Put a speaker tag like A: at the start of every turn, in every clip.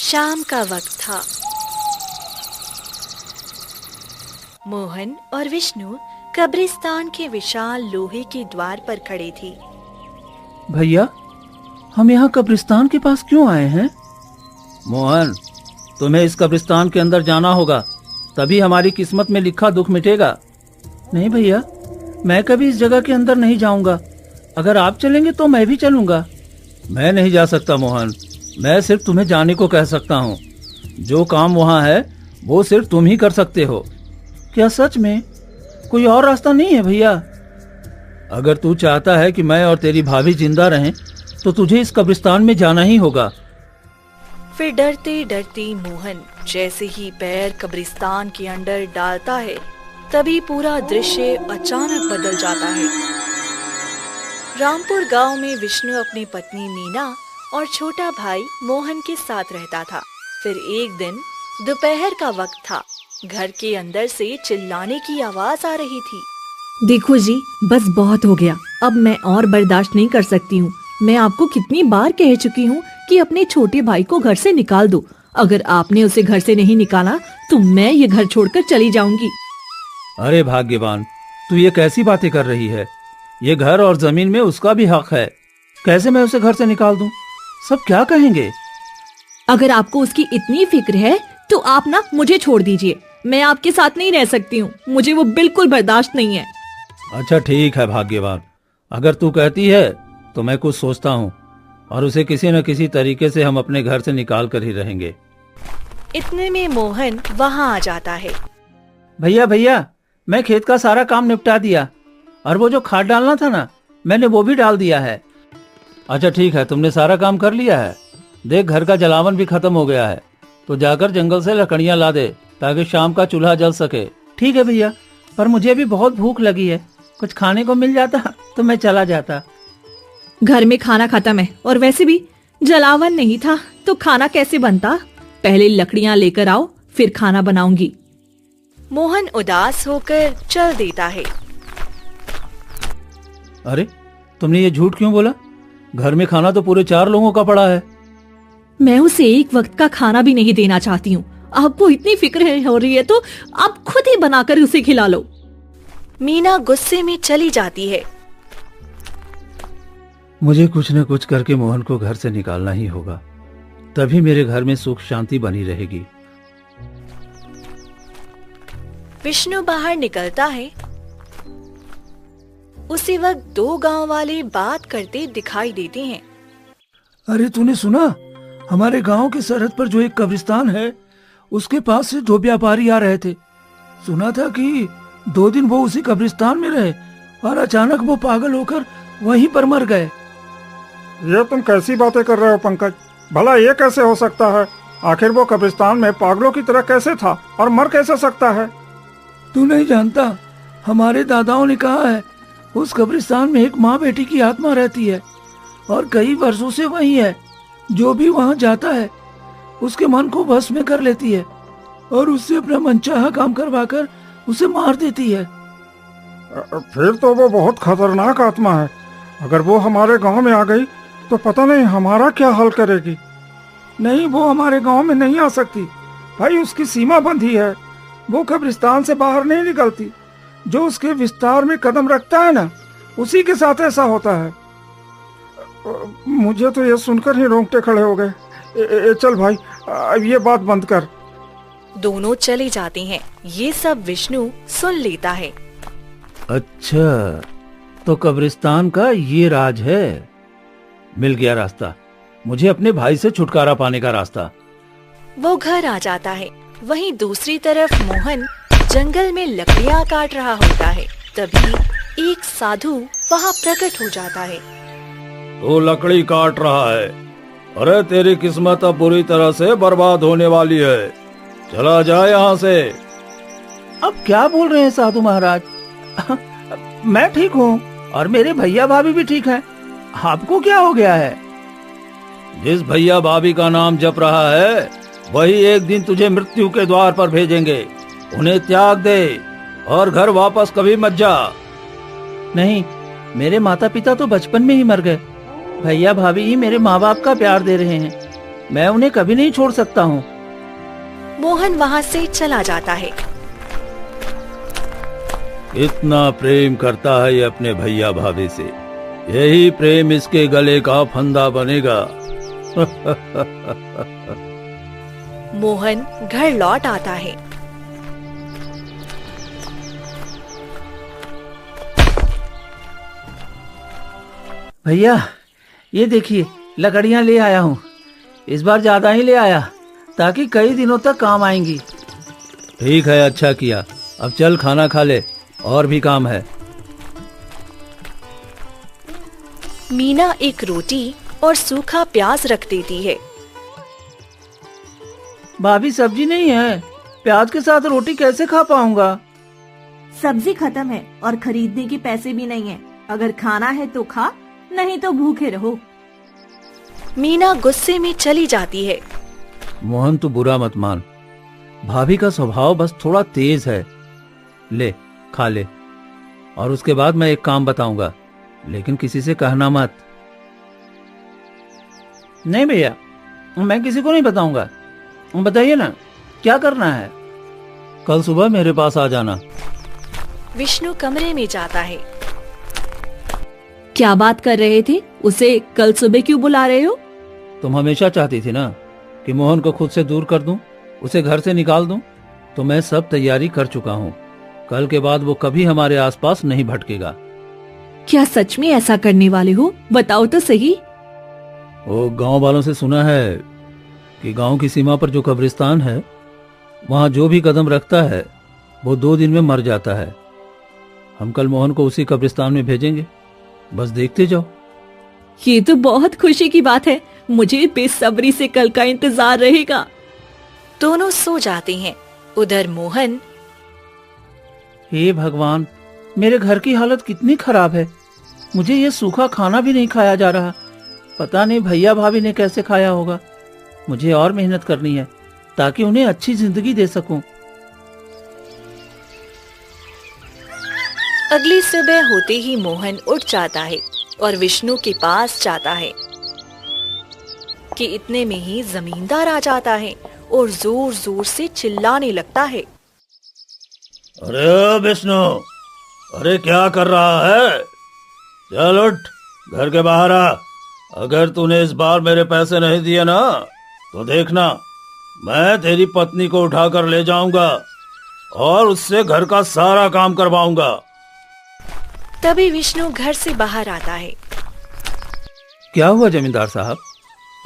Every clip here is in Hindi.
A: शाम का वक्त था। मोहन और विष्णु कब्रिस्तान के विशाल लोहे के द्वार पर खड़े थे।
B: भैया, हम यहाँ कब्रिस्तान के पास क्यों आए हैं? मोहन, तुम्हें इस कब्रिस्तान के अंदर जाना होगा, तभी हमारी किस्मत में लिखा दुख मिटेगा। नहीं भैया, मैं कभी इस जगह के अंदर नहीं जाऊंगा। अगर आप चलेंगे तो मैं भी चलूंगा। मैं नहीं जा सकता मोहन, मैं सिर्फ तुम्हें जाने को कह सकता हूँ। जो काम वहाँ है वो सिर्फ तुम ही कर सकते हो। क्या सच में कोई और रास्ता नहीं है भैया? अगर तू चाहता है कि मैं और तेरी भाभी जिंदा रहें तो तुझे इस कब्रिस्तान में जाना ही होगा।
A: फिर डरते डरते मोहन जैसे ही पैर कब्रिस्तान के अंदर डालता है, तभी पूरा दृश्य अचानक बदल जाता है। रामपुर गांव में विष्णु अपनी पत्नी मीना और छोटा भाई मोहन के साथ रहता था। फिर एक दिन दोपहर का वक्त था। घर के अंदर से चिल्लाने की आवाज आ रही थी।
C: देखो जी, बस बहुत हो गया। अब मैं और बर्दाश्त नहीं कर सकती हूँ। मैं आपको कितनी बार कह चुकी हूँ कि अपने छोटे भाई को घर से निकाल दो। अगर आपने उसे घर से नहीं निकाला तो मैं ये घर छोड़कर चली जाऊंगी।
B: अरे भाग्यवान, तू ये कैसी बातें कर रही है? ये घर और जमीन में उसका भी हक है। कैसे मैं उसे घर से निकाल दूं? सब क्या कहेंगे?
C: अगर आपको उसकी इतनी फिक्र है तो आप ना मुझे छोड़ दीजिए। मैं आपके साथ नहीं रह सकती हूँ। मुझे वो बिल्कुल बर्दाश्त नहीं है।
B: अच्छा ठीक है भाग्यवान, अगर तू कहती है तो मैं कुछ सोचता हूँ और उसे किसी न किसी तरीके से हम अपने घर से निकाल कर ही रहेंगे।
A: इतने में मोहन वहाँ आ जाता है।
B: भैया भैया, मैं खेत का सारा काम निपटा दिया और वो जो खाद डालना था ना, मैंने वो भी डाल दिया है। अच्छा ठीक है, तुमने सारा काम कर लिया है। देख, घर का जलावन भी खत्म हो गया है, तो जाकर जंगल से लकड़ियाँ ला दे ताकि शाम का चूल्हा जल सके। ठीक है भैया, पर मुझे भी बहुत भूख लगी है। कुछ खाने को मिल जाता तो मैं चला जाता।
C: घर में खाना खत्म है और वैसे भी जलावन नहीं था तो खाना कैसे बनता? पहले लकड़ियाँ लेकर आओ, फिर खाना बनाऊंगी।
A: मोहन उदास होकर चल देता है।
B: अरे, तुमने ये झूठ क्यों बोला? घर में खाना तो पूरे 4 लोगों का पड़ा है।
C: मैं उसे एक वक्त का खाना भी नहीं देना चाहती हूँ। आपको इतनी फिक्र हो रही है तो आप खुद ही बनाकर उसे खिला लो।
A: मीना गुस्से में चली जाती है।
B: मुझे कुछ न कुछ करके मोहन को घर से निकालना ही होगा, तभी मेरे घर में सुख शांति बनी रहेगी।
A: विष्णु बाहर निकलता है। उसी वक्त 2 गांव वाले बात करते दिखाई देते हैं।
B: अरे तूने सुना? हमारे गांव की सरहद पर जो एक कब्रिस्तान है, उसके पास से 2 व्यापारी आ रहे थे। सुना था कि 2 दिन वो उसी कब्रिस्तान में रहे और अचानक वो पागल होकर वहीं पर मर गए।
D: ये तुम कैसी बातें कर रहे हो पंकज? भला ये कैसे हो सकता है? आखिर वो कब्रिस्तान में पागलों की तरह कैसे था और मर कैसे सकता है?
B: तू नहीं जानता, हमारे दादाओं ने कहा है उस कब्रिस्तान में एक माँ बेटी की आत्मा रहती है और कई वर्षों से वही है। जो भी वहाँ जाता है उसके मन को वश में कर लेती है और उससे अपना मनचाहा काम करवाकर उसे मार देती है।
D: फिर तो वो बहुत खतरनाक आत्मा है। अगर वो हमारे गांव में आ गई तो पता नहीं हमारा क्या हाल करेगी।
B: नहीं, वो हमारे गांव में नहीं आ सकती
D: भाई, उसकी सीमा बंधी है। वो कब्रिस्तान से बाहर नहीं निकलती। जो उसके विस्तार में कदम रखता है ना, उसी के साथ ऐसा होता है। मुझे तो ये सुनकर ही रोंगटे खड़े हो गए। चल भाई, अब ये बात बंद कर।
A: दोनों चले जाते हैं। ये सब विष्णु सुन लेता है।
B: अच्छा, तो कब्रिस्तान का ये राज है। मिल गया रास्ता, मुझे अपने भाई से छुटकारा पाने का रास्ता।
A: वो घर आ जाता है। वहीं दूसरी तरफ मोहन जंगल में लकड़ियाँ काट रहा होता है। तभी एक साधु वहाँ प्रकट हो जाता है।
B: तो लकड़ी काट रहा है? अरे तेरी किस्मत अब बुरी तरह से बर्बाद होने वाली है। चला जा यहाँ से। अब क्या बोल रहे हैं साधु महाराज? मैं ठीक हूँ और मेरे भैया भाभी भी ठीक हैं। आपको क्या हो गया है? जिस भैया भाभी का नाम जप रहा है वही एक दिन तुझे मृत्यु के द्वार पर भेजेंगे। उन्हें त्याग दे और घर वापस कभी मत जा। नहीं, मेरे माता पिता तो बचपन में ही मर गए। भैया भाभी ही मेरे माँ बाप का प्यार दे रहे हैं। मैं उन्हें कभी नहीं छोड़ सकता हूँ।
A: मोहन वहाँ से चला जाता है।
B: इतना प्रेम करता है ये अपने भैया भाभी से, यही प्रेम इसके गले का फंदा बनेगा।
A: मोहन घर लौट आता है।
B: भैया ये देखिए, लकड़ियाँ ले आया हूँ। इस बार ज्यादा ही ले आया ताकि कई दिनों तक काम आएंगी। ठीक है, अच्छा किया। अब चल खाना खा ले, और भी काम है।
A: मीना एक रोटी और सूखा प्याज रख देती है।
B: भाभी सब्जी नहीं है, प्याज के साथ रोटी कैसे खा पाऊंगा?
C: सब्जी खत्म है और खरीदने के पैसे भी नहीं है। अगर खाना है तो खा, नहीं तो भूखे रहो।
A: मीना गुस्से में चली जाती है।
B: मोहन तू बुरा मत मान, भाभी का स्वभाव बस थोड़ा तेज है। ले खा ले, और उसके बाद मैं एक काम बताऊंगा, लेकिन किसी से कहना मत। नहीं भैया, मैं किसी को नहीं बताऊंगा। बताइए ना क्या करना है। कल सुबह मेरे पास आ जाना।
A: विष्णु कमरे में जाता है।
C: क्या बात कर रहे थे? उसे कल सुबह क्यों बुला रहे हो?
B: तुम हमेशा चाहती थी ना कि मोहन को खुद से दूर कर दूं, उसे घर से निकाल दूं, तो मैं सब तैयारी कर चुका हूं। कल के बाद वो कभी हमारे आसपास नहीं भटकेगा।
C: क्या सच में ऐसा करने वाले हो? बताओ तो सही।
B: वो गांव वालों से सुना है कि गांव की सीमा पर जो कब्रिस्तान है, वहां जो भी कदम रखता है वो 2 दिन में मर जाता है। हम कल मोहन को उसी कब्रिस्तान में भेजेंगे, बस देखते जाओ।
C: ये तो बहुत खुशी की बात है। मुझे बेसब्री से कल का इंतजार रहेगा।
A: दोनों सो जाते हैं। उधर मोहन,
B: हे भगवान, मेरे घर की हालत कितनी खराब है। मुझे ये सूखा खाना भी नहीं खाया जा रहा। पता नहीं भैया भाभी ने कैसे खाया होगा। मुझे और मेहनत करनी है ताकि उन्हें अच्छी जिंदगी दे सकूं।
A: अगली सुबह होते ही मोहन उठ जाता है और विष्णु के पास जाता है कि इतने में ही जमींदार आ जाता है और जोर जोर से चिल्लाने लगता है।
B: अरे विष्णु, अरे क्या कर रहा है? चल उठ, घर के बाहर आ। अगर तूने इस बार मेरे पैसे नहीं दिए ना, तो देखना मैं तेरी पत्नी को उठाकर ले जाऊंगा और उससे घर का सारा काम करवाऊंगा।
A: तभी विष्णु घर से बाहर आता है।
B: क्या हुआ जमींदार साहब,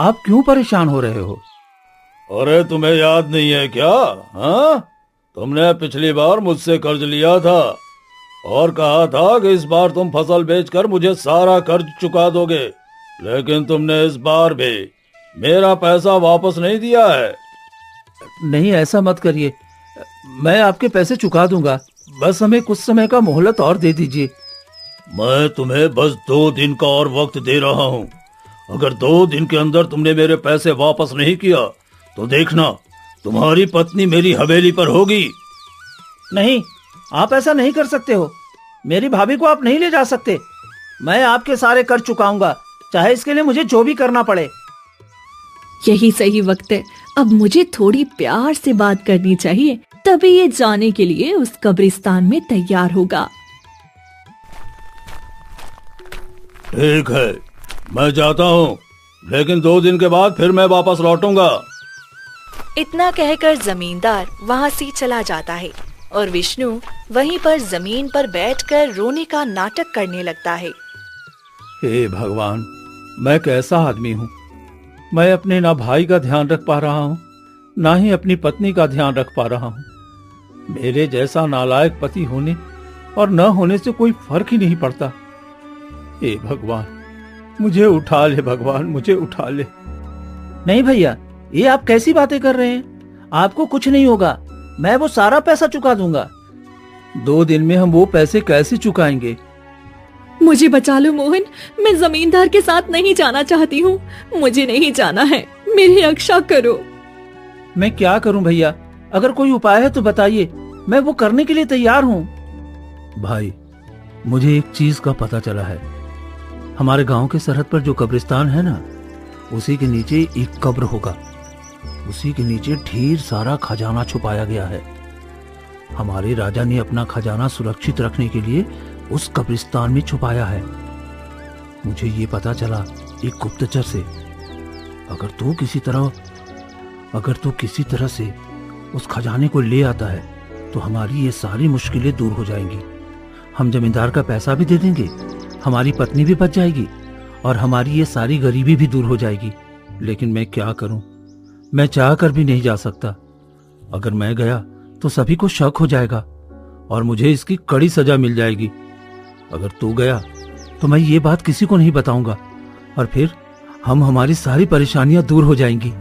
B: आप क्यों परेशान हो रहे हो? अरे तुम्हें याद नहीं है क्या? हाँ, तुमने पिछली बार मुझसे कर्ज लिया था और कहा था कि इस बार तुम फसल बेचकर मुझे सारा कर्ज चुका दोगे, लेकिन तुमने इस बार भी मेरा पैसा वापस नहीं दिया है। नहीं, ऐसा मत करिए, मैं आपके पैसे चुका दूंगा। बस हमें कुछ समय का मोहलत और दे दीजिए। मैं तुम्हें बस 2 दिन का और वक्त दे रहा हूँ। अगर 2 दिन के अंदर तुमने मेरे पैसे वापस नहीं किया तो देखना तुम्हारी पत्नी मेरी हवेली पर होगी। नहीं, आप ऐसा नहीं कर सकते हो। मेरी भाभी को आप नहीं ले जा सकते। मैं आपके सारे कर्ज चुकाऊंगा, चाहे इसके लिए मुझे जो भी करना पड़े।
C: यही सही वक्त है। अब मुझे थोड़ी प्यार से बात करनी चाहिए, तभी ये जाने के लिए उस कब्रिस्तान में तैयार होगा।
B: ठीक है, मैं जाता हूँ, लेकिन 2 दिन के बाद फिर मैं वापस लौटूंगा।
A: इतना कहकर जमींदार वहाँ से चला जाता है और विष्णु वहीं पर जमीन पर बैठकर रोने का नाटक करने लगता है।
B: हे भगवान, मैं कैसा आदमी हूँ। मैं अपने ना भाई का ध्यान रख पा रहा हूँ, ना ही अपनी पत्नी का ध्यान रख पा रहा हूँ। मेरे जैसा नालायक पति होने और न होने से कोई फर्क ही नहीं पड़ता। हे भगवान, मुझे उठा ले भगवान, मुझे उठा ले। नहीं भैया, ये आप कैसी बातें कर रहे हैं? आपको कुछ नहीं होगा, मैं वो सारा पैसा चुका दूंगा। 2 दिन में हम वो पैसे कैसे चुकाएंगे?
C: मुझे बचा लो मोहन, मैं जमींदार के साथ नहीं जाना चाहती हूँ। मुझे नहीं जाना है, मेरी रक्षा करो।
B: मैं क्या करूं भैया? अगर कोई उपाय है तो बताइए, मैं वो करने के लिए तैयार हूँ। भाई, मुझे एक चीज का पता चला है। हमारे गांव के सरहद पर जो कब्रिस्तान है ना, उसी के नीचे एक कब्र होगा। उसी के नीचे ढेर सारा खजाना छुपाया गया है। हमारे राजा ने अपना खजाना सुरक्षित रखने के लिए उस कब्रिस्तान में छुपाया है। मुझे ये पता चला एक गुप्तचर से। अगर तू किसी तरह से उस खजाने को ले आता है तो हमारी ये सारी मुश्किलें दूर हो जाएंगी। हम जमींदार का पैसा भी दे देंगे, हमारी पत्नी भी बच जाएगी और हमारी ये सारी गरीबी भी दूर हो जाएगी। लेकिन मैं क्या करूं? मैं चाह कर भी नहीं जा सकता। अगर मैं गया तो सभी को शक हो जाएगा और मुझे इसकी कड़ी सजा मिल जाएगी। अगर तू गया तो मैं ये बात किसी को नहीं बताऊंगा और फिर हमारी सारी परेशानियां दूर हो जाएंगी।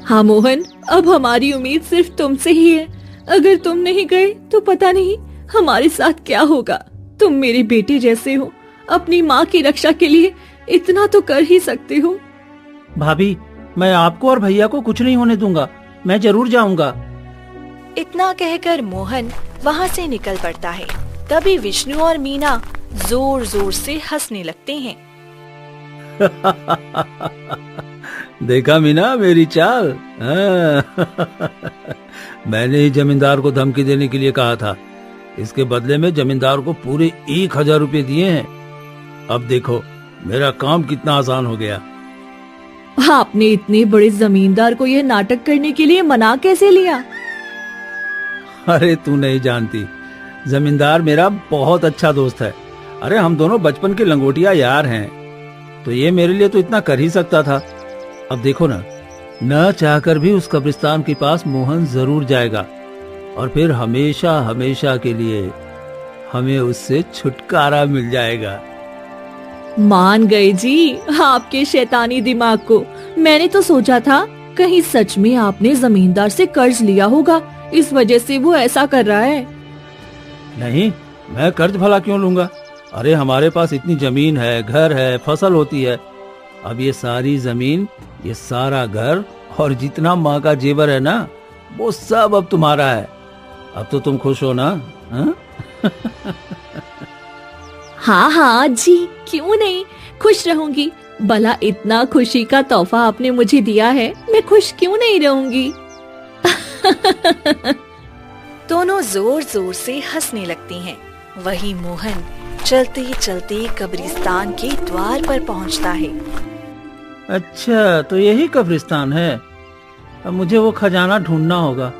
C: हाँ मोहन, अब हमारी उम्मीद सिर्फ तुमसे ही है। अगर तुम नहीं गए तो पता नहीं हमारे साथ क्या होगा। तुम मेरे बेटे जैसे हो, अपनी माँ की रक्षा के लिए इतना तो कर ही सकते हो।
B: भाभी, मैं आपको और भैया को कुछ नहीं होने दूंगा। मैं जरूर जाऊंगा।
A: इतना कहकर मोहन वहाँ से निकल पड़ता है। तभी विष्णु और मीना जोर जोर से हंसने लगते हैं।
B: देखा मीना मेरी चाल? मैंने ही जमींदार को धमकी देने के लिए कहा था। इसके बदले में जमींदार को पूरे 1000 रुपए दिए हैं। अब देखो मेरा काम कितना आसान हो गया।
C: आपने इतने बड़े जमींदार को यह नाटक करने के लिए मना कैसे लिया?
B: अरे तू नहीं जानती, जमींदार मेरा बहुत अच्छा दोस्त है। अरे हम दोनों बचपन के लंगोटिया यार हैं, तो ये मेरे लिए तो इतना कर ही सकता था। अब देखो ना, न चाहकर भी उस कब्रिस्तान के पास मोहन जरूर जाएगा और फिर हमेशा हमेशा के लिए हमें उससे छुटकारा मिल जाएगा।
C: मान गए जी आपके शैतानी दिमाग को। मैंने तो सोचा था कहीं सच में आपने जमींदार से कर्ज लिया होगा, इस वजह से वो ऐसा कर रहा है।
B: नहीं, मैं कर्ज भला क्यों लूंगा? अरे हमारे पास इतनी जमीन है, घर है, फसल होती है। अब ये सारी जमीन, ये सारा घर और जितना माँ का जेवर है ना, वो सब अब तुम्हारा है। अब तो तुम खुश हो ना? हा?
C: हाँ हाँ जी, क्यों नहीं, खुश रहूंगी। भला इतना खुशी का तोहफा आपने मुझे दिया है, मैं खुश क्यों नहीं रहूंगी।
A: दोनों जोर जोर से हंसने लगती हैं। वही मोहन चलते चलते कब्रिस्तान के द्वार पर पहुंचता है।
B: अच्छा, तो यही कब्रिस्तान है। अब मुझे वो खजाना ढूंढना होगा।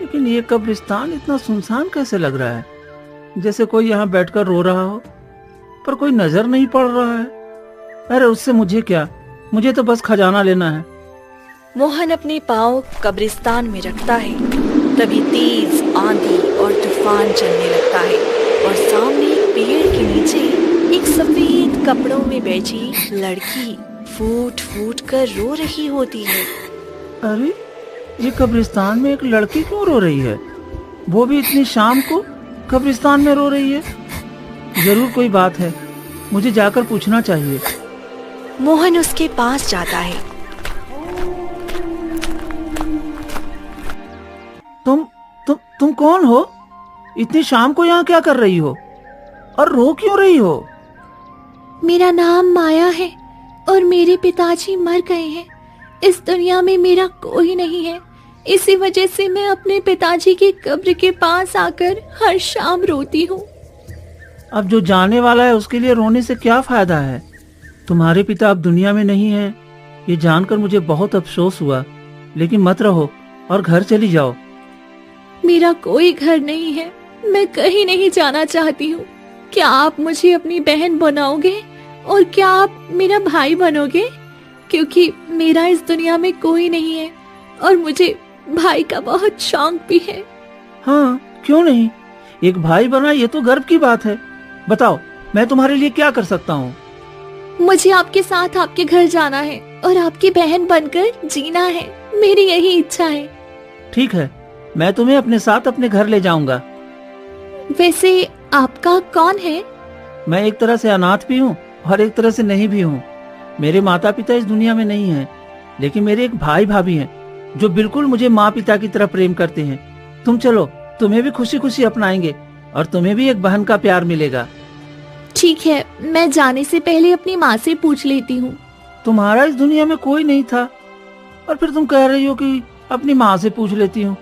B: लेकिन ये कब्रिस्तान इतना सुनसान कैसे लग रहा है? जैसे कोई यहाँ बैठकर रो रहा हो, पर कोई नजर नहीं पड़ रहा है। अरे उससे मुझे क्या, मुझे तो बस खजाना लेना है।
A: मोहन अपने पाँव कब्रिस्तान में रखता है। तभी तेज आंधी और तूफान चलने लगता है और सामने एक पेड़ के नीचे एक सफेद कपड़ों में बैठी लड़की फूट फूट कर रो रही होती है।
B: अरे ये कब्रिस्तान में एक लड़की क्यों रो रही है? वो भी इतनी शाम को कब्रिस्तान में रो रही है। जरूर कोई बात है, मुझे जाकर पूछना चाहिए।
A: मोहन उसके पास जाता है।
B: तुम कौन हो? इतनी शाम को यहाँ क्या कर रही हो और रो क्यों रही हो?
C: मेरा नाम माया है और मेरे पिताजी मर गए हैं। इस दुनिया में मेरा कोई नहीं है। इसी वजह से मैं अपने पिताजी की कब्र के पास आकर हर शाम रोती हूँ।
B: अब जो जाने वाला है उसके लिए रोने से क्या फायदा है? तुम्हारे पिता अब दुनिया में नहीं है, ये जानकर मुझे बहुत अफसोस हुआ। लेकिन मत रहो और घर चली जाओ।
C: मेरा कोई घर नहीं है, मैं कहीं नहीं जाना चाहती हूँ। क्या आप मुझे अपनी बहन बनाओगे और क्या आप मेरा भाई बनोगे? क्योंकि मेरा इस दुनिया में कोई नहीं है और मुझे भाई का बहुत शौक भी है।
B: हाँ, क्यों नहीं? एक भाई बना, ये तो गर्व की बात है। बताओ, मैं तुम्हारे लिए क्या कर सकता हूँ?
C: मुझे आपके साथ आपके घर जाना है और आपकी बहन बनकर जीना है। मेरी यही इच्छा है।
B: ठीक है, मैं तुम्हें अपने साथ अपने घर ले जाऊंगा।
C: वैसे आपका कौन है?
B: मैं एक तरह से अनाथ भी हूँ और एक तरह से नहीं भी हूँ। मेरे माता पिता इस दुनिया में नहीं हैं, लेकिन मेरे एक भाई भाभी हैं जो बिल्कुल मुझे माँ पिता की तरह प्रेम करते हैं। तुम चलो, तुम्हें भी खुशी खुशी अपनाएंगे और तुम्हें भी एक बहन का प्यार मिलेगा।
C: ठीक है, मैं जाने से पहले अपनी माँ से पूछ लेती हूँ।
B: तुम्हारा इस दुनिया में कोई नहीं था, और फिर तुम कह रही हो कि अपनी माँ से पूछ लेती हूँ।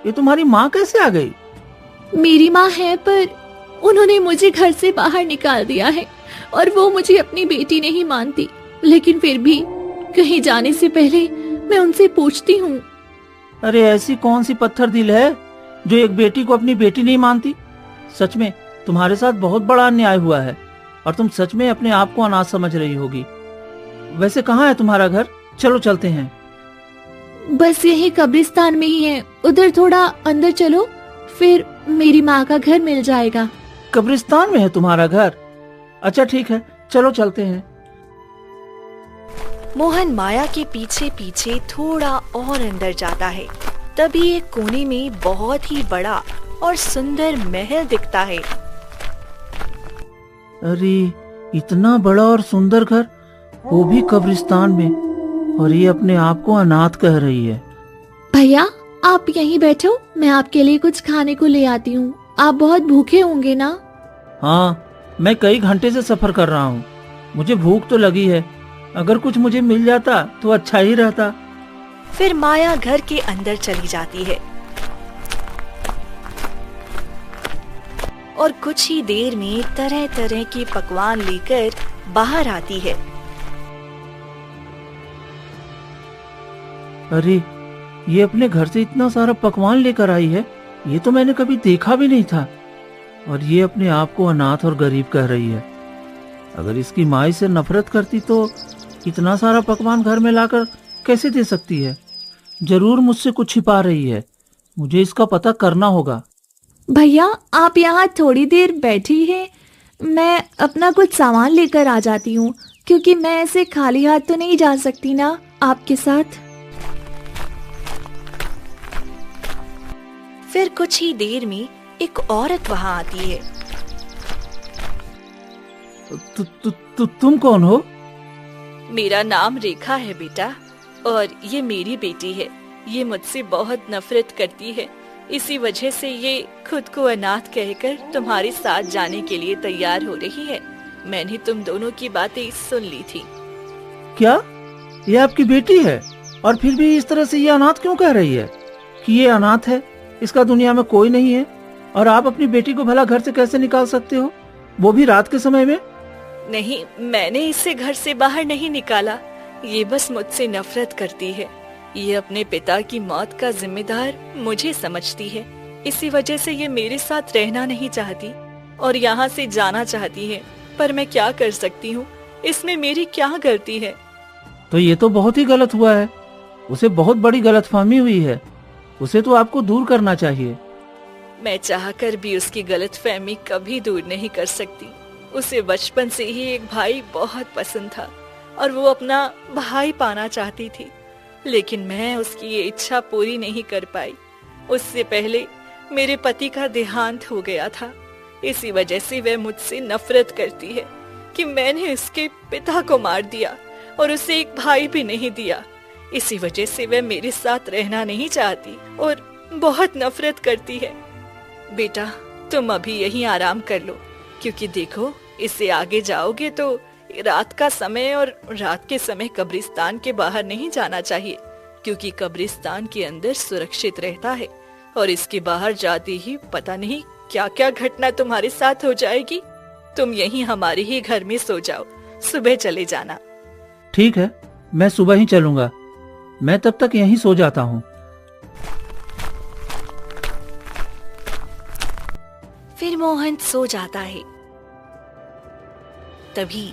B: ये तुम्हारी माँ कैसे आ गई?
C: मेरी माँ है, पर उन्होंने मुझे घर से बाहर निकाल दिया है और वो मुझे अपनी बेटी नहीं मानती। लेकिन फिर भी कहीं जाने से पहले मैं उनसे पूछती हूँ।
B: अरे ऐसी कौन सी पत्थर दिल है जो एक बेटी को अपनी बेटी नहीं मानती? सच में तुम्हारे साथ बहुत बड़ा अन्याय हुआ है और तुम सच में अपने आप को अनाथ समझ रही होगी। वैसे कहाँ है तुम्हारा घर? चलो चलते हैं।
C: बस यही कब्रिस्तान में ही है, उधर थोड़ा अंदर चलो, फिर मेरी माँ का घर मिल जाएगा।
B: कब्रिस्तान में है तुम्हारा घर? अच्छा ठीक है, चलो चलते हैं।
A: मोहन माया के पीछे पीछे थोड़ा और अंदर जाता है। तभी एक कोने में बहुत ही बड़ा और सुंदर महल दिखता है।
B: अरे इतना बड़ा और सुंदर घर, वो भी कब्रिस्तान में, और ये अपने आप को अनाथ कह रही है।
C: भैया आप यहीं बैठो, मैं आपके लिए कुछ खाने को ले आती हूँ। आप बहुत भूखे होंगे ना?
B: हाँ, मैं कई घंटे से सफर कर रहा हूँ, मुझे भूख तो लगी है। अगर कुछ मुझे मिल जाता तो अच्छा ही रहता।
A: फिर माया घर के अंदर चली जाती है और कुछ ही देर में तरह तरह के पकवान लेकर बाहर आती है।
B: अरे ये अपने घर से इतना सारा पकवान लेकर आई है, ये तो मैंने कभी देखा भी नहीं था। और ये अपने आप को अनाथ और गरीब कह रही है। अगर इसकी माँ इसे नफरत करती तो इतना सारा पकवान घर में लाकर कैसे दे सकती है? जरूर मुझसे कुछ छिपा रही है, मुझे इसका पता करना होगा।
C: भैया आप यहाँ थोड़ी देर बैठी हैं, मैं अपना कुछ सामान लेकर आ जाती हूँ, क्योंकि मैं ऐसे खाली हाथ तो नहीं जा सकती ना आपके साथ।
A: फिर कुछ ही देर में एक औरत वहाँ आती है।
B: तुम कौन हो?
A: मेरा नाम रेखा है बेटा, और ये मेरी बेटी है। ये मुझसे बहुत नफरत करती है, इसी वजह से ये खुद को अनाथ कहकर तुम्हारे साथ जाने के लिए तैयार हो रही है। मैंने तुम दोनों की बातें सुन ली थी।
B: क्या ये आपकी बेटी है? और फिर भी इस तरह से ये अनाथ क्यों कह रही है कि ये अनाथ है, इसका दुनिया में कोई नहीं है? और आप अपनी बेटी को भला घर से कैसे निकाल सकते हो, वो भी रात के समय में?
A: नहीं, मैंने इसे घर से बाहर नहीं निकाला। ये बस मुझसे नफरत करती है। ये अपने पिता की मौत का जिम्मेदार मुझे समझती है, इसी वजह से ये मेरे साथ रहना नहीं चाहती और यहाँ से जाना चाहती है। पर मैं क्या कर सकती हूँ, इसमें मेरी क्या गलती है?
B: तो ये तो बहुत ही गलत हुआ है, उसे बहुत बड़ी गलतफहमी हुई है, उसे तो आपको दूर करना चाहिए।
A: मैं चाहकर भी उसकी गलतफहमी कभी दूर नहीं कर सकती। उसे बचपन से ही एक भाई बहुत पसंद था और वो अपना भाई पाना चाहती थी, लेकिन मैं उसकी ये इच्छा पूरी नहीं कर पाई। उससे पहले मेरे पति का देहांत हो गया था, इसी वजह से वह मुझसे नफरत करती है कि मैंने उसके पिता को मार दिया और उसे एक भाई भी नहीं दिया। इसी वजह से वह मेरे साथ रहना नहीं चाहती और बहुत नफरत करती है। बेटा तुम अभी यहीं आराम कर लो, क्योंकि देखो इससे आगे जाओगे तो रात का समय, और रात के समय कब्रिस्तान के बाहर नहीं जाना चाहिए, क्योंकि कब्रिस्तान के अंदर सुरक्षित रहता है और इसके बाहर जाते ही पता नहीं क्या क्या घटना तुम्हारे साथ हो जाएगी। तुम यहीं हमारे ही घर में सो जाओ, सुबह चले जाना।
B: ठीक है, मैं सुबह ही चलूंगा, मैं तब तक यहीं सो जाता हूँ।
A: फिर मोहन सो जाता है। तभी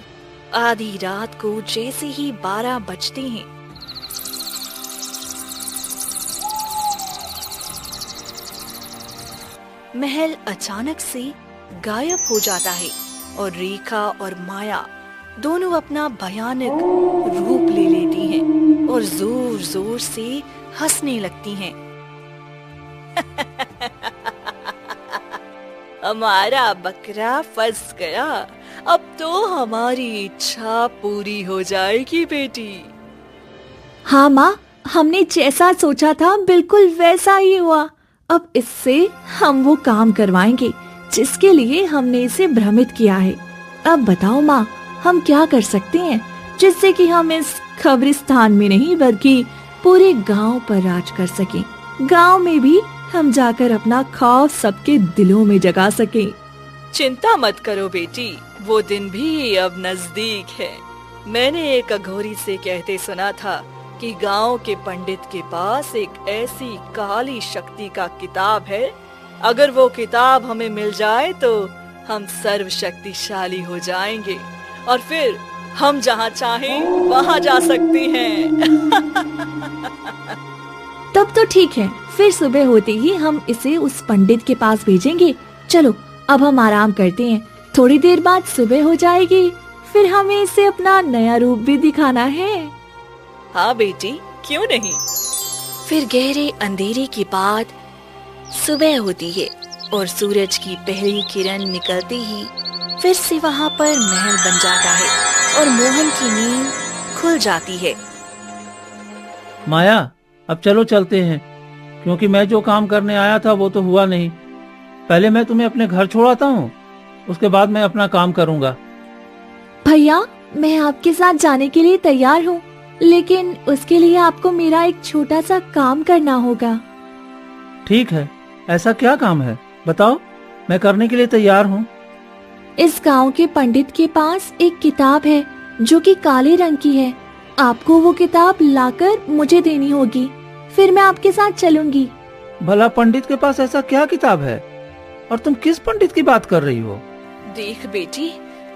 A: आधी रात को जैसे ही 12 बजते हैं, महल अचानक से गायब हो जाता है और रेखा और माया दोनों अपना भयानक रूप ले लेती हैं और जोर जोर से हंसने लगती हैं। हमारा बकरा फंस गया, अब तो हमारी इच्छा पूरी हो जाएगी बेटी।
C: हाँ माँ, हमने जैसा सोचा था बिल्कुल वैसा ही हुआ। अब इससे हम वो काम करवाएंगे जिसके लिए हमने इसे भ्रमित किया है। अब बताओ माँ, हम क्या कर सकते हैं? जिससे कि हम इस कब्रिस्तान में नहीं बल्कि पूरे गांव पर राज कर सकें। गांव में भी हम जाकर अपना खौफ सबके दिलों में जगा सकें।
A: चिंता मत करो बेटी, वो दिन भी अब नजदीक है। मैंने एक अघोरी से कहते सुना था कि गांव के पंडित के पास एक ऐसी काली शक्ति का किताब है, अगर वो किताब हमें मिल जाए तो हम सर्वशक्तिशाली हो जाएंगे और फिर हम जहाँ चाहें वहाँ जा सकते हैं।
C: तब तो ठीक है, फिर सुबह होते ही हम इसे उस पंडित के पास भेजेंगे। चलो अब हम आराम करते हैं, थोड़ी देर बाद सुबह हो जाएगी, फिर हमें इसे अपना नया रूप भी दिखाना है।
A: हाँ बेटी, क्यों नहीं। फिर गहरे अंधेरे के बाद सुबह होती है और सूरज की पहली किरण निकलते ही फिर से वहाँ पर महल बन जाता है और मोहन की नींद खुल जाती है।
B: माया, अब चलो चलते हैं, क्योंकि मैं जो काम करने आया था वो तो हुआ नहीं। पहले मैं तुम्हें अपने घर छोड़ाता हूँ, उसके बाद मैं अपना काम करूँगा।
C: भैया, मैं आपके साथ जाने के लिए तैयार हूँ, लेकिन उसके लिए आपको मेरा एक छोटा सा काम करना होगा।
B: ठीक है, ऐसा क्या काम है बताओ, मैं करने के लिए तैयार हूँ।
C: इस गांव के पंडित के पास एक किताब है जो कि काले रंग की है। आपको वो किताब लाकर मुझे देनी होगी, फिर मैं आपके साथ चलूंगी।
B: भला पंडित के पास ऐसा क्या किताब है, और तुम किस पंडित की बात कर रही हो?
A: देख बेटी,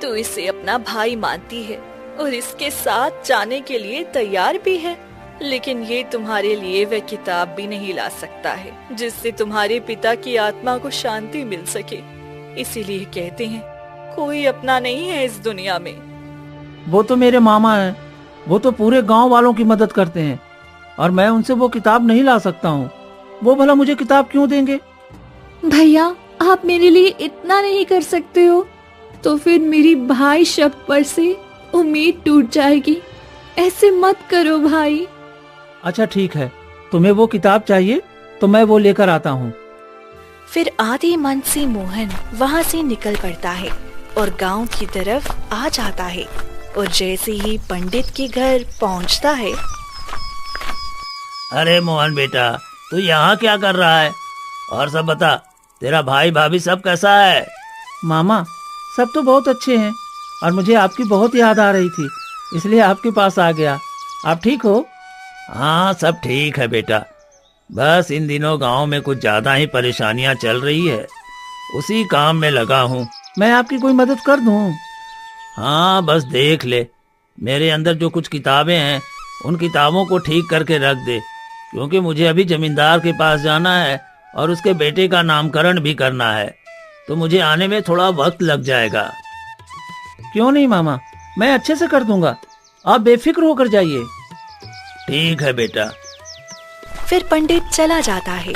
A: तू इसे अपना भाई मानती है और इसके साथ जाने के लिए तैयार भी है, लेकिन ये तुम्हारे लिए वह किताब भी नहीं ला सकता है जिससे तुम्हारे पिता की आत्मा को शांति मिल सके। इसीलिए कहते हैं कोई अपना नहीं है इस दुनिया में।
B: वो तो मेरे मामा हैं, वो तो पूरे गांव वालों की मदद करते हैं और मैं उनसे वो किताब नहीं ला सकता हूँ। वो भला मुझे किताब क्यों देंगे?
C: भैया, आप मेरे लिए इतना नहीं कर सकते हो तो फिर मेरी भाई शब्द पर से उम्मीद टूट जाएगी। ऐसे मत करो भाई।
B: अच्छा ठीक है, तुम्हें वो किताब चाहिए तो मैं वो लेकर आता हूँ।
A: फिर आधे मन से मोहन वहाँ से निकल पड़ता है और गांव की तरफ आ जाता है और जैसे ही पंडित के घर पहुँचता है।
E: अरे मोहन बेटा, तू यहाँ क्या कर रहा है? और सब बता, तेरा भाई भाभी सब कैसा है?
B: मामा, सब तो बहुत अच्छे हैं और मुझे आपकी बहुत याद आ रही थी, इसलिए आपके पास आ गया। आप ठीक हो?
E: हाँ, सब ठीक है बेटा, बस इन दिनों गांव में कुछ ज्यादा ही परेशानियां चल रही है, उसी काम में लगा हूँ।
B: मैं आपकी कोई मदद कर दूँ?
E: हाँ, बस देख ले, मेरे अंदर जो कुछ किताबें हैं उन किताबों को ठीक करके रख दे, क्योंकि मुझे अभी जमींदार के पास जाना है और उसके बेटे का नामकरण भी करना है, तो मुझे आने में थोड़ा वक्त लग जाएगा।
B: क्यों नहीं मामा, मैं अच्छे से कर दूंगा, आप बेफिक्र होकर जाइए।
E: ठीक है बेटा।
A: फिर पंडित चला जाता है।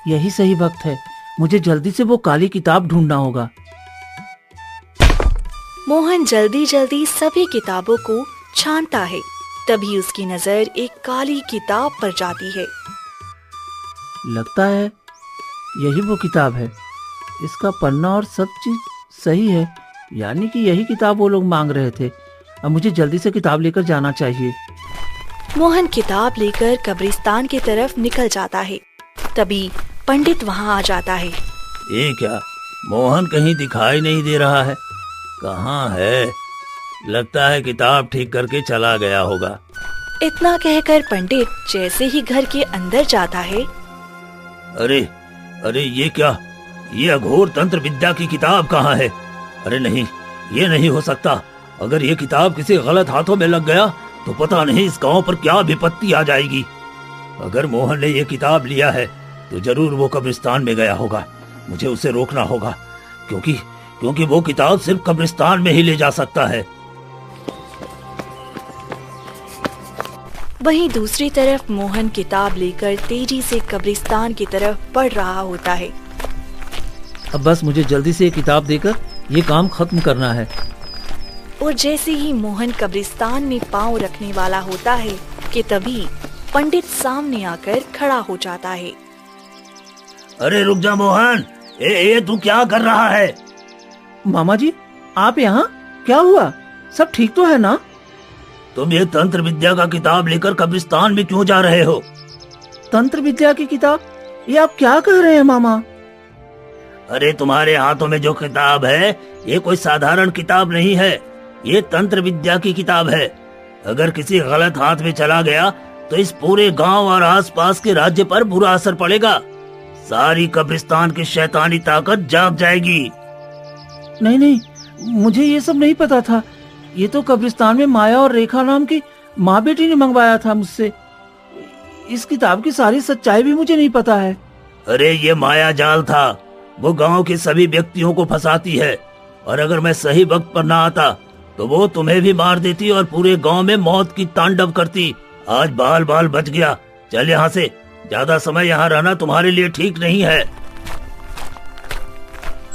B: यही सही वक्त है, मुझे जल्दी से वो काली किताब ढूंढना होगा।
A: मोहन जल्दी जल्दी सभी किताबों को छानता है, तभी उसकी नजर एक काली किताब पर जाती है।
B: लगता है यही वो किताब है, इसका पन्ना और सब चीज सही है, यानी कि यही किताब वो लोग मांग रहे थे। अब मुझे जल्दी से किताब लेकर जाना चाहिए।
A: मोहन किताब लेकर कब्रिस्तान की तरफ निकल जाता है, तभी पंडित वहाँ आ जाता है।
E: ये क्या, मोहन कहीं दिखाई नहीं दे रहा है, कहाँ है? लगता है किताब ठीक करके चला गया होगा।
A: इतना कहकर पंडित जैसे ही घर के अंदर जाता है।
E: अरे अरे, ये क्या, ये अघोर तंत्र विद्या की किताब कहाँ है? अरे नहीं, ये नहीं हो सकता। अगर ये किताब किसी गलत हाथों में लग गया तो पता नहीं इस गांव पर क्या विपत्ति आ जाएगी। अगर मोहन ने ये किताब लिया है तो जरूर वो कब्रिस्तान में गया होगा। मुझे उसे रोकना होगा, क्योंकि वो किताब सिर्फ कब्रिस्तान में ही ले जा सकता है।
A: वहीं दूसरी तरफ मोहन किताब लेकर तेजी से कब्रिस्तान की तरफ बढ़ रहा होता है।
B: अब बस मुझे जल्दी से ये किताब देकर ये काम खत्म करना है।
A: और जैसे ही मोहन कब्रिस्तान में पांव रखने वाला होता है कि तभी पंडित सामने आकर खड़ा हो जाता है।
E: अरे रुक जा मोहन, तू क्या कर रहा है?
B: मामा जी, आप यहाँ? क्या हुआ? सब ठीक तो है ना?
E: तुम ये तंत्र विद्या का किताब लेकर कब्रिस्तान में क्यों जा रहे हो?
B: तंत्र विद्या की किताब? ये आप क्या कह रहे हैं मामा?
E: अरे तुम्हारे हाथों में जो किताब है ये कोई साधारण किताब नहीं है, ये तंत्र विद्या की किताब है। अगर किसी गलत हाथ में चला गया तो इस पूरे गांव और आसपास के राज्य पर बुरा असर पड़ेगा। सारी कब्रिस्तान की शैतानी ताकत जाग जाएगी।
B: नहीं नहीं, मुझे ये सब नहीं पता था। ये तो कब्रिस्तान में माया और रेखा नाम की माँ बेटी ने मंगवाया था मुझसे। इस किताब की सारी सच्चाई भी मुझे नहीं पता है।
E: अरे ये माया जाल था, वो गांव के सभी व्यक्तियों को फंसाती है, और अगर मैं सही वक्त पर ना आता तो वो तुम्हें भी मार देती और पूरे गांव में मौत की तांडव करती। आज बाल बाल बच गया। चल यहाँ से, ज्यादा समय यहाँ रहना तुम्हारे लिए ठीक नहीं है।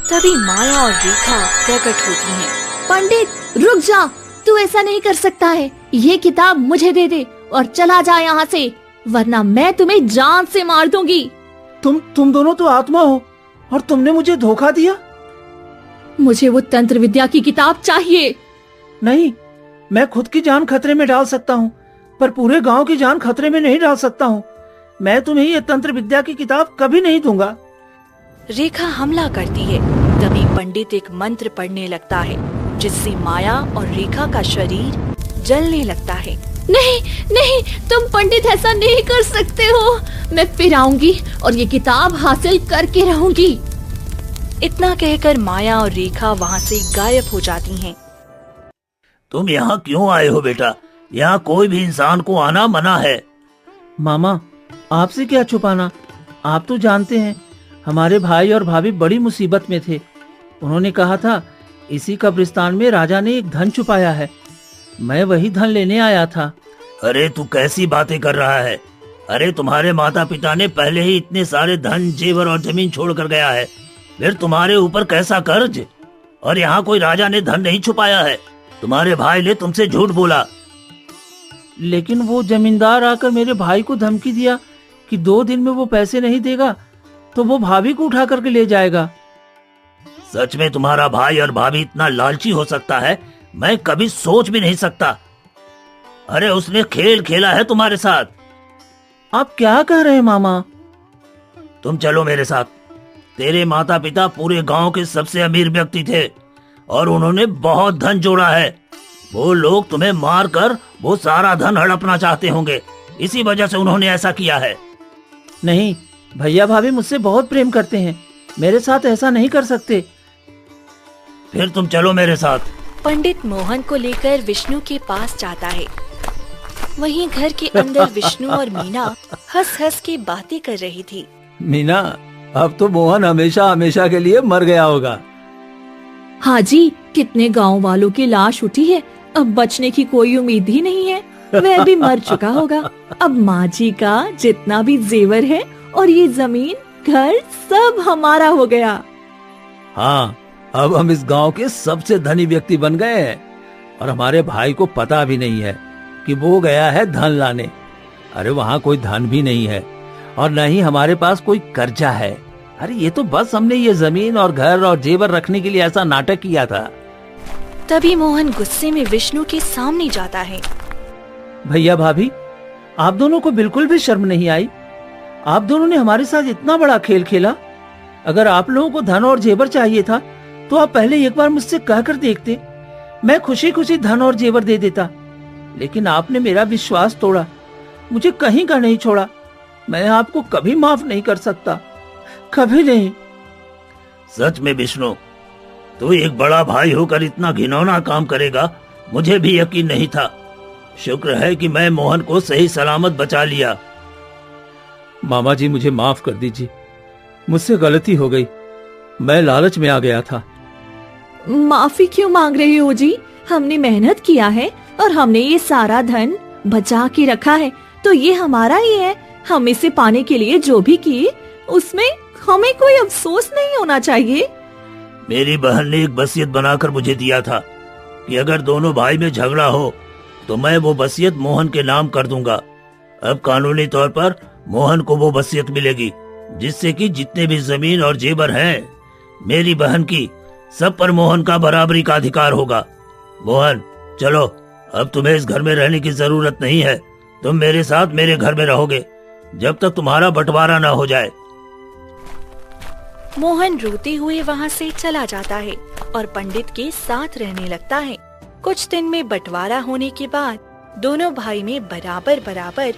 A: तभी माया और रेखा प्रकट होती हैं।
C: पंडित रुक जा, तू ऐसा नहीं कर सकता है। ये किताब मुझे दे दे और चला जा यहाँ से, वरना मैं तुम्हें जान से मार दूंगी।
B: तुम दोनों तो आत्मा हो और तुमने मुझे धोखा दिया।
C: मुझे वो तंत्र विद्या की किताब चाहिए।
B: नहीं, मैं खुद की जान खतरे में डाल सकता हूँ, पर पूरे गांव की जान खतरे में नहीं डाल सकता हूँ। मैं तुम्हें ये तंत्र विद्या की किताब कभी नहीं दूंगा।
A: रेखा हमला करती है। तभी पंडित एक मंत्र पढ़ने लगता है, जिससे माया और रेखा का शरीर जलने लगता है।
C: नहीं नहीं, तुम पंडित ऐसा नहीं कर सकते हो। मैं फिर आऊंगी और ये किताब हासिल करके रहूंगी।
A: इतना कहकर माया और रेखा वहाँ से गायब हो जाती हैं।
E: तुम यहाँ क्यों आए हो बेटा? यहाँ कोई भी इंसान को आना मना है।
B: मामा, आपसे क्या छुपाना, आप तो जानते हैं हमारे भाई और भाभी बड़ी मुसीबत में थे। उन्होंने कहा था इसी कब्रिस्तान में राजा ने एक धन छुपाया है। मैं वही धन लेने आया था।
E: अरे तू कैसी बातें कर रहा है? अरे तुम्हारे माता पिता ने पहले ही इतने सारे धन, जेवर और जमीन छोड़ कर गया है, फिर तुम्हारे ऊपर कैसा कर्ज? और यहाँ कोई राजा ने धन नहीं छुपाया है। तुम्हारे भाई ने तुमसे झूठ बोला।
B: लेकिन वो जमींदार आकर मेरे भाई को धमकी दिया कि 2 दिन में वो पैसे नहीं देगा तो वो भाभी को उठा करके ले जाएगा।
E: सच में तुम्हारा भाई और भाभी इतना लालची हो सकता है, मैं कभी सोच भी नहीं सकता। अरे उसने खेल खेला है तुम्हारे साथ।
B: आप क्या कह रहे हैं मामा?
E: तुम चलो मेरे साथ। तेरे माता पिता पूरे गांव के सबसे अमीर व्यक्ति थे और उन्होंने बहुत धन जोड़ा है। वो लोग तुम्हें मार कर वो सारा धन हड़पना चाहते होंगे, इसी वजह से उन्होंने ऐसा किया है।
B: नहीं, भैया भाभी मुझसे बहुत प्रेम करते हैं, मेरे साथ ऐसा नहीं कर सकते।
E: फिर तुम चलो मेरे साथ।
A: पंडित मोहन को लेकर विष्णु के पास जाता है। वहीं घर के अंदर विष्णु और मीना हंस हंस के बातें कर रही थी।
B: मीना, अब तो मोहन हमेशा हमेशा के लिए मर गया होगा।
C: हाँ जी, कितने गांव वालों की लाश उठी है, अब बचने की कोई उम्मीद ही नहीं है। वह भी मर चुका होगा। अब माँ जी का जितना भी जेवर है और ये जमीन, घर सब हमारा हो गया।
B: हाँ, अब हम इस गांव के सबसे धनी व्यक्ति बन गए हैं और हमारे भाई को पता भी नहीं है कि वो गया है धन लाने। अरे वहाँ कोई धन भी नहीं है और न ही हमारे पास कोई कर्जा है। अरे ये तो बस हमने ये जमीन और घर और जेवर रखने के लिए ऐसा नाटक किया था।
A: तभी मोहन गुस्से में विष्णु के सामने जाता है।
B: भैया भाभी, आप दोनों को बिल्कुल भी शर्म नहीं आई? आप दोनों ने हमारे साथ इतना बड़ा खेल खेला। अगर आप लोगों को धन और जेवर चाहिए था तो आप पहले एक बार मुझसे कहकर देखते, मैं खुशी खुशी धन और जेवर दे देता। लेकिन आपने मेरा विश्वास तोड़ा, मुझे कहीं का नहीं छोड़ा। मैं आपको कभी माफ नहीं कर सकता, कभी नहीं।
E: सच में विष्णु, तू एक बड़ा भाई होकर इतना घिनौना काम करेगा, मुझे भी यकीन नहीं था। शुक्र है कि मैं मोहन को सही सलामत बचा लिया।
B: मामा जी, मुझे माफ कर दीजिए, मुझसे गलती हो गई, मैं लालच में आ गया था।
C: माफी क्यों मांग रहे हो जी? हमने मेहनत किया है और हमने ये सारा धन बचा के रखा है, तो ये हमारा ही है। हम इसे पाने के लिए जो भी किए उसमें हमें कोई अफसोस नहीं होना चाहिए।
E: मेरी बहन ने एक वसीयत बनाकर मुझे दिया था कि अगर दोनों भाई में झगड़ा हो तो मैं वो वसीयत मोहन के नाम कर दूंगा। अब कानूनी तौर पर मोहन को वो वसीयत मिलेगी, जिससे कि जितने भी जमीन और जेवर हैं मेरी बहन की, सब पर मोहन का बराबरी का अधिकार होगा। मोहन, चलो, अब तुम्हें इस घर में रहने की जरूरत नहीं है। तुम मेरे साथ मेरे घर में रहोगे जब तक तुम्हारा बंटवारा ना हो जाए।
A: मोहन रोते हुए वहाँ से चला जाता है और पंडित के साथ रहने लगता है। कुछ दिन में बंटवारा होने के बाद दोनों भाई में बराबर बराबर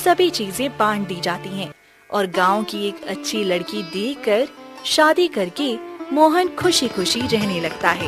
A: सभी चीजें बांट दी जाती हैं और गांव की एक अच्छी लड़की देखकर शादी करके मोहन खुशी खुशी रहने लगता है।